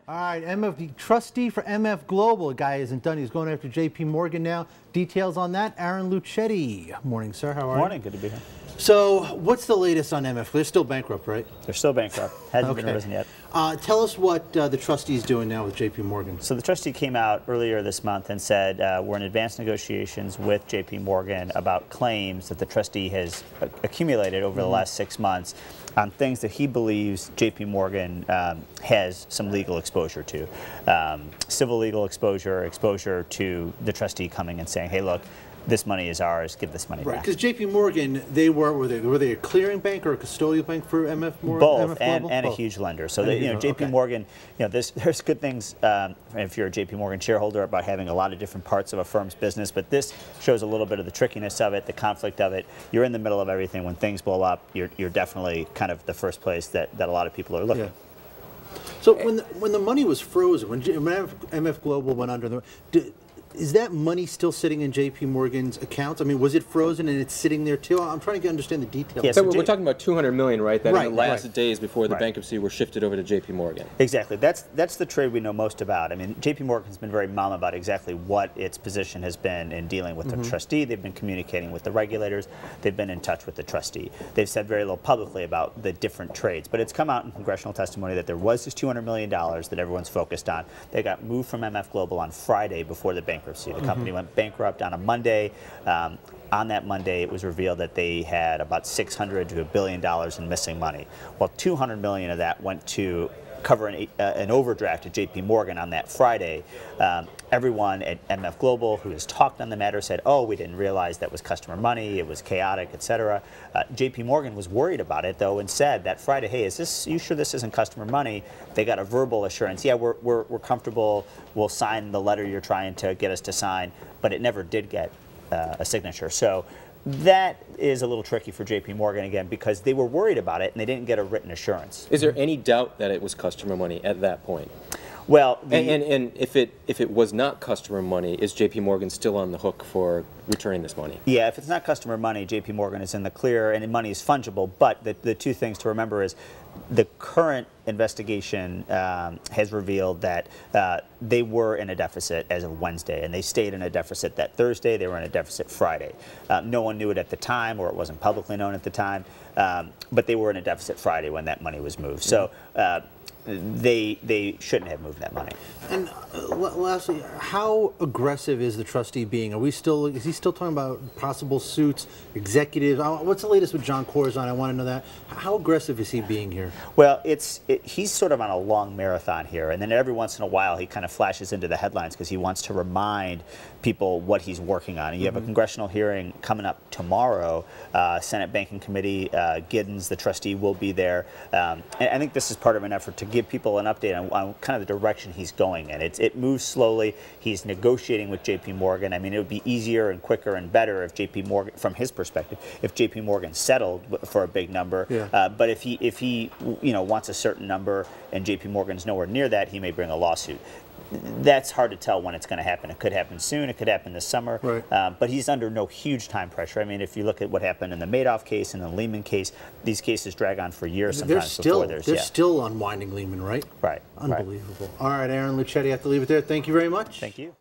All right, the trustee for MF Global, a guy isn't done. He's going after JP Morgan now. Details on that, Aaron Lucchetti. Morning, sir. How are you? Morning. Good to be here. So, what's the latest on MF? They're still bankrupt, right? They're still bankrupt. Hasn't been arisen yet. Tell us what the trustee is doing now with JP Morgan. So the trustee came out earlier this month and said we're in advanced negotiations with JP Morgan about claims that the trustee has accumulated over the last 6 months on things that he believes JP Morgan has some legal exposure to. Civil legal exposure, exposure to the trustee coming and saying, hey, look, this money is ours, give this money back. Right, because JP Morgan, were they a clearing bank or a custodial bank for MF Morgan? Both, and a huge lender. So they, JP Morgan, there's good things if you're a JP Morgan shareholder about having a lot of different parts of a firm's business, but this shows a little bit of the trickiness of it, the conflict of it. You're in the middle of everything. When things blow up, you're definitely kind of the first place that a lot of people are looking. Yeah. So when the money was frozen, when MF Global went under, is that money still sitting in JP Morgan's accounts? I mean, was it frozen and it's sitting there too? I'm trying to understand the details. Yeah, so we're talking about $200 million, right? That in the last days before the Right. bankruptcy were shifted over to JP Morgan. Exactly. That's the trade we know most about. I mean, JP Morgan's been very mum about exactly what its position has been in dealing with the trustee. They've been communicating with the regulators. They've been in touch with the trustee. They've said very little publicly about the different trades, but it's come out in congressional testimony that there was this $200 million that everyone's focused on. They got moved from MF Global on Friday before the bankruptcy. The company went bankrupt on a Monday. On that Monday, it was revealed that they had about $600 to $1 billion in missing money. Well, $200 million of that went to cover an overdraft to JP Morgan on that Friday. Everyone at MF Global who has talked on the matter said, oh, we didn't realize that was customer money, it was chaotic, etc. JP Morgan was worried about it, though, and said that Friday, hey, you sure this isn't customer money? They got a verbal assurance, yeah, we're comfortable, we'll sign the letter you're trying to get us to sign, but it never did get a signature. So that is a little tricky for JP Morgan, again, because they were worried about it and they didn't get a written assurance. Is there any doubt that it was customer money at that point? Well, and if it was not customer money, is JP Morgan still on the hook for returning this money? Yeah, if it's not customer money, JP Morgan is in the clear, and money is fungible. But the two things to remember is the current investigation has revealed that they were in a deficit as of Wednesday, and they stayed in a deficit that Thursday. They were in a deficit Friday. No one knew it at the time, or it wasn't publicly known at the time, but they were in a deficit Friday when that money was moved. So they shouldn't have moved that money. And lastly, how aggressive is the trustee being? Is he still talking about possible suits, executives? What's the latest with John Corzine? I want to know that. How aggressive is he being here? Well, he's sort of on a long marathon here, and then every once in a while he kind of flashes into the headlines because he wants to remind people what he's working on. And you have a congressional hearing coming up tomorrow. Senate Banking Committee, Giddens, the trustee, will be there. And I think this is part of an effort to give people an update on kind of the direction he's going in. It moves slowly. He's negotiating with JP Morgan. I mean, it would be easier and quicker and better if JP Morgan, from his perspective, if JP Morgan settled for a big number. Yeah. But if he wants a certain number and JP Morgan's nowhere near that, he may bring a lawsuit. That's hard to tell when it's going to happen. It could happen soon. It could happen this summer. Right. But he's under no huge time pressure. I mean, if you look at what happened in the Madoff case and the Lehman case, these cases drag on for years sometimes before there's... They're still unwinding Lehman, right? Right. Unbelievable. Right. All right, Aaron Lucchetti, I have to leave it there. Thank you very much. Thank you.